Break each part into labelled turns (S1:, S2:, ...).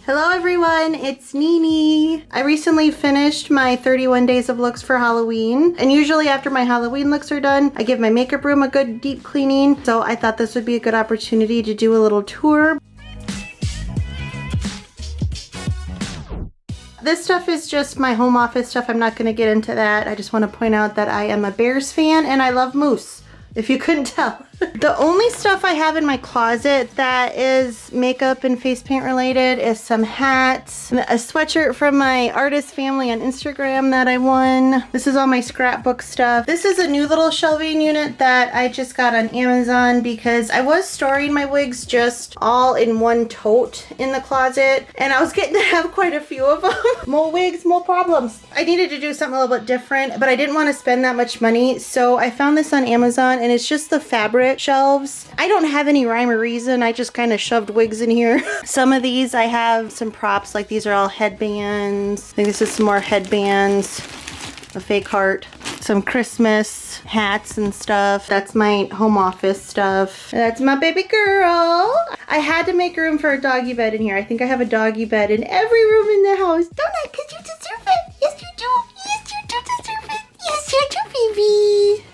S1: Hello everyone, it's Nini. I recently finished my 31 days of looks for Halloween, and usually after my Halloween looks are done, I give my makeup room a good deep cleaning, so I thought this would be a good opportunity to do a little tour. This stuff is just my home office stuff. I'm not going to get into that. I just want to point out that I am a Bears fan and I love moose, if you couldn't tell. The only stuff I have in my closet that is makeup and face paint related is some hats, a sweatshirt from my artist family on Instagram that I won. This is all my scrapbook stuff. This is a new little shelving unit that I just got on Amazon because I was storing my wigs just all in one tote in the closet and I was getting to have quite a few of them. More wigs, more problems. I needed to do something a little bit different, but I didn't want to spend that much money, so I found this on Amazon and it's just the fabric shelves. I don't have any rhyme or reason. I just kind of shoved wigs in here. Some of these I have some props, like these are all headbands. I think this is some more headbands, a fake heart, some Christmas hats and stuff. That's my home office stuff. That's my baby girl. I had to make room for a doggy bed in here. I think I have a doggy bed in every room in the house. Don't I? Because you deserve it. Yes, you do. Yes, you do deserve it. Yes, you do, baby.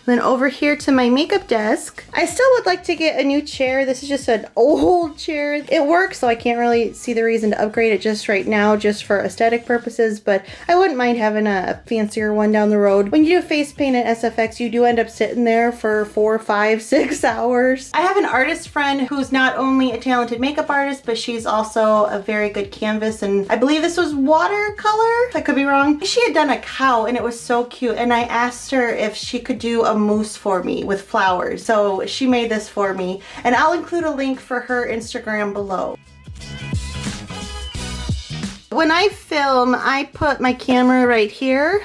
S1: Then over here to my makeup desk, I still would like to get a new chair. This is just an old chair. It works, so I can't really see the reason to upgrade it just right now, just for aesthetic purposes, but I wouldn't mind having a fancier one down the road. When you do face paint at SFX, you do end up sitting there for 4, 5, 6 hours. I have an artist friend who's not only a talented makeup artist, but she's also a very good canvas, and I believe this was watercolor. I could be wrong. She had done a cow, and it was so cute, and I asked her if she could do a mousse for me with flowers. So she made this for me, and I'll include a link for her Instagram below. When I film, I put my camera right here.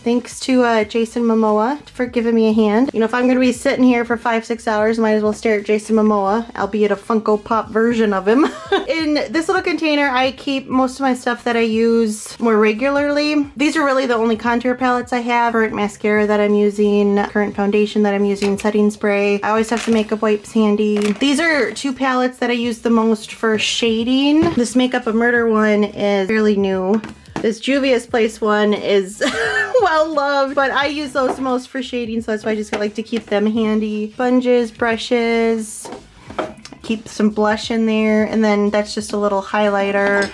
S1: Thanks to Jason Momoa for giving me a hand. You know, if I'm going to be sitting here for 5, 6 hours, might as well stare at Jason Momoa, albeit a Funko Pop version of him. In this little container, I keep most of my stuff that I use more regularly. These are really the only contour palettes I have. Current mascara that I'm using, current foundation that I'm using, setting spray. I always have some makeup wipes handy. These are 2 palettes that I use the most for shading. This Makeup a Murder one is fairly new. This Juvia's Place one is well loved, but I use those most for shading, so that's why I just like to keep them handy. Sponges, brushes, keep some blush in there, and then that's just a little highlighter.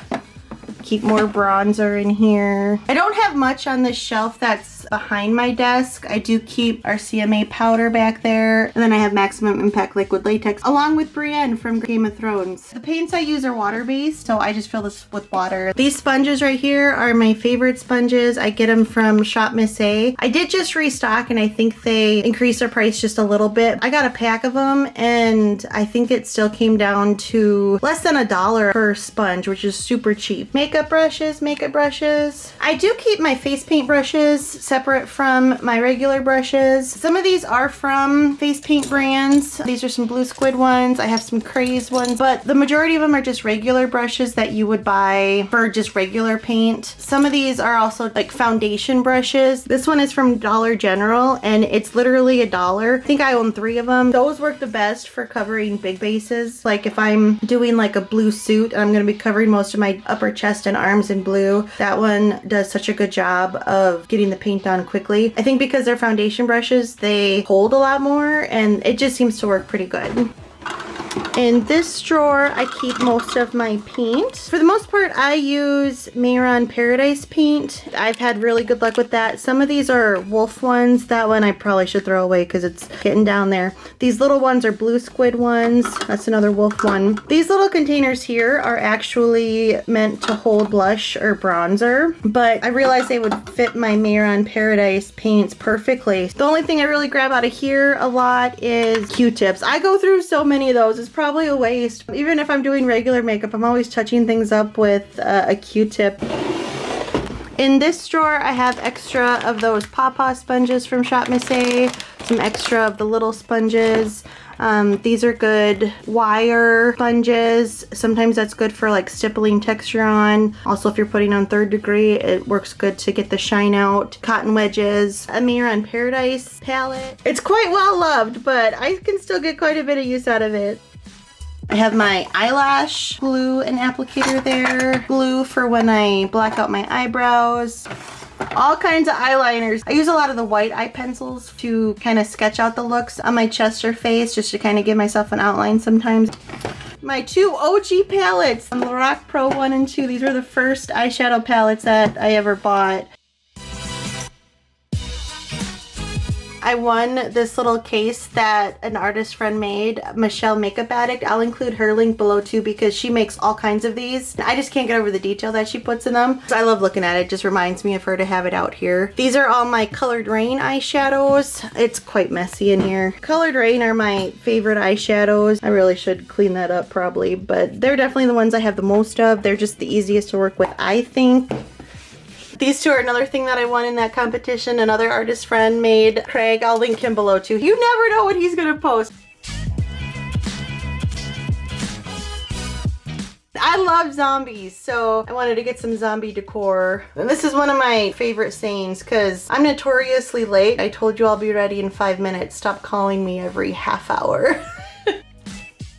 S1: Keep more bronzer in here. I don't have much on this shelf that's behind my desk. I do keep our CMA powder back there, and then I have Maximum Impact Liquid Latex along with Brienne from Game of Thrones. The paints I use are water-based, so I just fill this with water. These sponges right here are my favorite sponges. I get them from ShopmissA. I did just restock, and I think they increased their price just a little bit. I got a pack of them, and I think it still came down to less than $1 per sponge, which is super cheap. Makeup brushes. I do keep my face paint brushes separate from my regular brushes. Some of these are from face paint brands. These are some Blue Squid ones. I have some Craze ones, but the majority of them are just regular brushes that you would buy for just regular paint. Some of these are also like foundation brushes. This one is from Dollar General and it's literally $1. I think I own 3 of them. Those work the best for covering big bases. Like if I'm doing like a blue suit and I'm going to be covering most of my upper chest and arms in blue, that one does such a good job of getting the paint on quickly. I think because they're foundation brushes, they hold a lot more and it just seems to work pretty good. In this drawer, I keep most of my paint. For the most part, I use Mayron Paradise paint. I've had really good luck with that. Some of these are Wolf ones. That one I probably should throw away because it's getting down there. These little ones are Blue Squid ones. That's another Wolf one. These little containers here are actually meant to hold blush or bronzer, but I realized they would fit my Mayron Paradise paints perfectly. The only thing I really grab out of here a lot is Q-tips. I go through so many of those. It's probably a waste. Even if I'm doing regular makeup, I'm always touching things up with a Q-tip. In this drawer, I have extra of those Pawpaw sponges from ShopmissA, some extra of the little sponges. These are good wire sponges. Sometimes that's good for like stippling texture on. Also, if you're putting on 3rd degree, it works good to get the shine out. Cotton wedges, a Mayron Paradise palette. It's quite well loved, but I can still get quite a bit of use out of it. I have my eyelash glue and applicator there. Glue for when I black out my eyebrows. All kinds of eyeliners. I use a lot of the white eye pencils to kind of sketch out the looks on my chest or face, just to kind of give myself an outline sometimes. My two OG palettes, the Lorac Pro 1 and 2. These were the first eyeshadow palettes that I ever bought. I won this little case that an artist friend made, Michelle Makeup Addict. I'll include her link below too because she makes all kinds of these. I just can't get over the detail that she puts in them. So I love looking at it. It just reminds me of her to have it out here. These are all my Colored Rain eyeshadows. It's quite messy in here. Colored Rain are my favorite eyeshadows. I really should clean that up probably, but they're definitely the ones I have the most of. They're just the easiest to work with, I think. These two are another thing that I won in that competition. Another artist friend made. Craig, I'll link him below too. You never know what he's gonna post. I love zombies, so I wanted to get some zombie decor. And this is one of my favorite sayings because I'm notoriously late. I told you I'll be ready in 5 minutes. Stop calling me every half hour.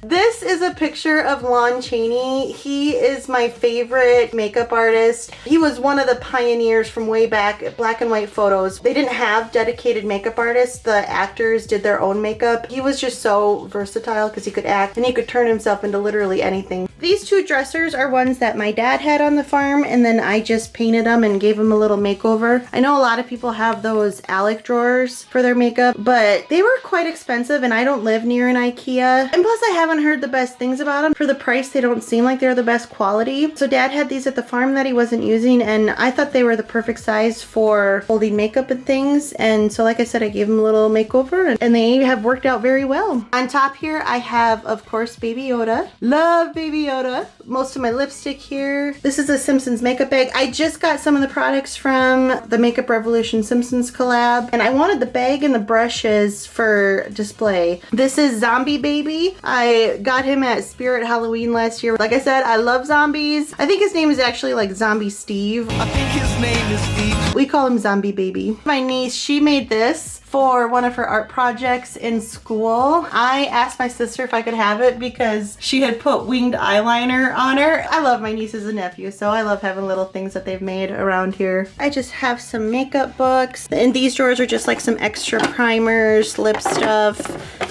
S1: This is a picture of Lon Chaney. He is my favorite makeup artist. He was one of the pioneers from way back at black and white photos. They didn't have dedicated makeup artists. The actors did their own makeup. He was just so versatile because he could act and he could turn himself into literally anything. These two dressers are ones that my dad had on the farm and then I just painted them and gave them a little makeover. I know a lot of people have those Alec drawers for their makeup, but they were quite expensive and I don't live near an IKEA. And plus I haven't heard the best things about them. For the price, they don't seem like they're the best quality. So Dad had these at the farm that he wasn't using and I thought they were the perfect size for holding makeup and things. And so like I said, I gave them a little makeover and they have worked out very well. On top here, I have, of course, Baby Yoda. Love Baby Yoda. Most of my lipstick here. This is a Simpsons makeup bag. I just got some of the products from the Makeup Revolution Simpsons collab and I wanted the bag and the brushes for display. This is Zombie Baby. I got him at Spirit Halloween last year. Like I said, I love zombies. I think his name is actually like Zombie Steve.
S2: I think his name is Steve.
S1: We call him Zombie Baby. My niece, she made this for one of her art projects in school. I asked my sister if I could have it because she had put winged eyeliner on her. I love my nieces and nephews, so I love having little things that they've made around here. I just have some makeup books. And these drawers are just like some extra primers, lip stuff,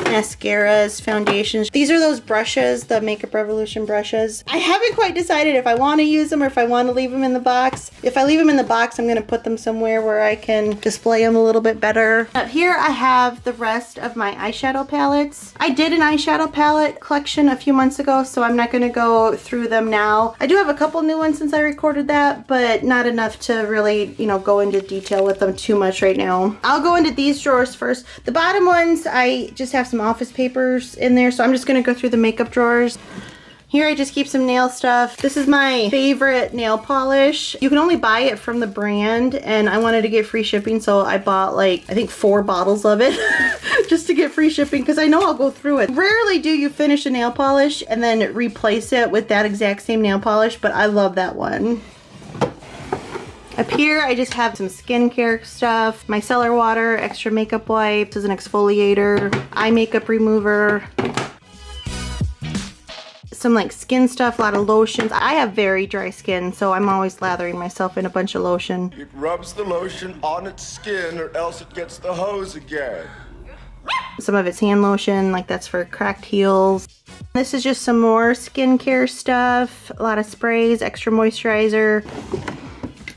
S1: mascaras, foundations. These are those brushes, the Makeup Revolution brushes. I haven't quite decided if I want to use them or if I want to leave them in the box. If I leave them in the box, I'm going to put them somewhere where I can display them a little bit better. Up here I have the rest of my eyeshadow palettes. I did an eyeshadow palette collection a few months ago, so I'm not going to go through them now. I do have a couple new ones since I recorded that, but not enough to really, you know, go into detail with them too much right now. I'll go into these drawers first. The bottom ones, I just have some office papers in there, so I'm just going to go through the makeup drawers. Here I just keep some nail stuff. This is my favorite nail polish. You can only buy it from the brand and I wanted to get free shipping, so I bought like, I think 4 bottles of it just to get free shipping because I know I'll go through it. Rarely do you finish a nail polish and then replace it with that exact same nail polish, but I love that one. Up here, I just have some skincare stuff, micellar water, extra makeup wipes, this is an exfoliator, eye makeup remover, some like skin stuff, a lot of lotions. I have very dry skin, so I'm always lathering myself in a bunch of lotion.
S2: It rubs the lotion on its skin or else it gets the hose again.
S1: Some of it's hand lotion, like that's for cracked heels. This is just some more skincare stuff, a lot of sprays, extra moisturizer.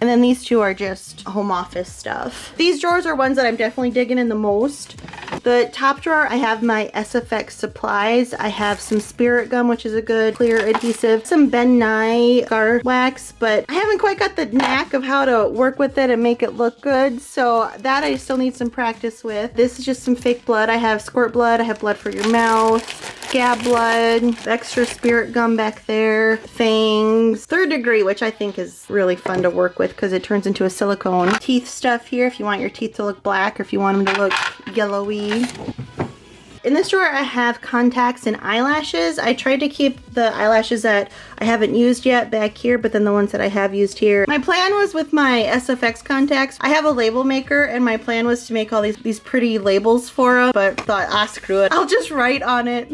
S1: And then these two are just home office stuff. These drawers are ones that I'm definitely digging in the most. The top drawer, I have my SFX supplies. I have some Spirit Gum, which is a good clear adhesive. Some Ben Nye Scar Wax, but I haven't quite got the knack of how to work with it and make it look good. So that I still need some practice with. This is just some fake blood. I have squirt blood. I have blood for your mouth. Scab blood, extra Spirit Gum back there, fangs, 3rd degree, which I think is really fun to work with because it turns into a silicone. Teeth stuff here if you want your teeth to look black or if you want them to look yellowy. In this drawer I have contacts and eyelashes. I tried to keep the eyelashes that I haven't used yet back here, but then the ones that I have used here. My plan was with my SFX contacts, I have a label maker and my plan was to make all these pretty labels for them, but thought, ah, screw it, I'll just write on it.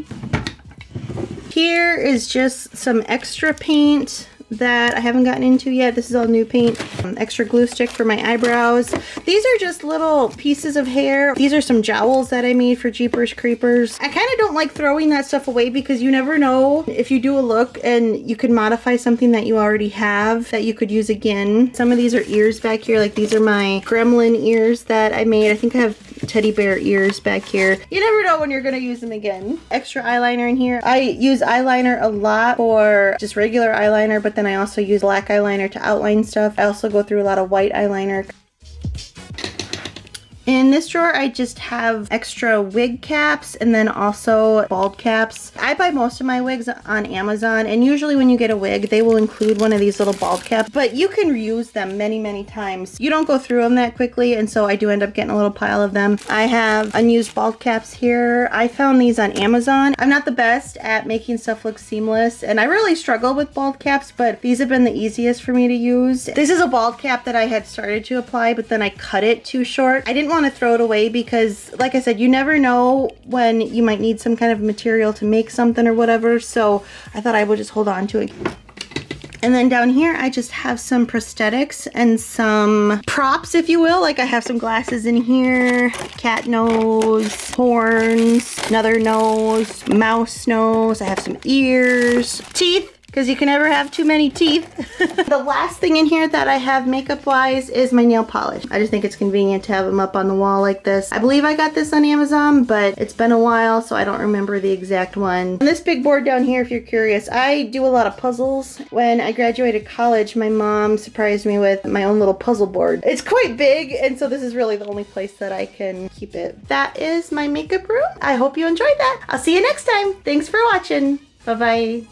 S1: Here is just some extra paint that I haven't gotten into yet. This is all new paint. Extra glue stick for my eyebrows. These are just little pieces of hair. These are some jowls that I made for Jeepers Creepers. I kind of don't like throwing that stuff away because you never know if you do a look and you could modify something that you already have that you could use again. Some of these are ears back here. Like these are my gremlin ears that I made. I think I have teddy bear ears back here. You never know when you're gonna use them again. Extra eyeliner in here. I use eyeliner a lot for just regular eyeliner, but then I also use black eyeliner to outline stuff. I also go through a lot of white eyeliner. In this drawer, I just have extra wig caps and then also bald caps. I buy most of my wigs on Amazon, and usually when you get a wig, they will include one of these little bald caps, but you can reuse them many, many times. You don't go through them that quickly, and so I do end up getting a little pile of them. I have unused bald caps here. I found these on Amazon. I'm not the best at making stuff look seamless, and I really struggle with bald caps, but these have been the easiest for me to use. This is a bald cap that I had started to apply, but then I cut it too short. I didn't want to throw it away because, like I said, you never know when you might need some kind of material to make something or whatever, so I thought I would just hold on to it. And then down here, I just have some prosthetics and some props, if you will. Like I have some glasses in here, cat nose, horns, another nose, mouse nose. I have some ears, teeth, because you can never have too many teeth. The last thing in here that I have makeup wise is my nail polish. I just think it's convenient to have them up on the wall like this. I believe I got this on Amazon, but it's been a while, so I don't remember the exact one. And this big board down here, if you're curious, I do a lot of puzzles. When I graduated college, my mom surprised me with my own little puzzle board. It's quite big, and so this is really the only place that I can keep it. That is my makeup room. I hope you enjoyed that. I'll see you next time. Thanks for watching. Bye-bye.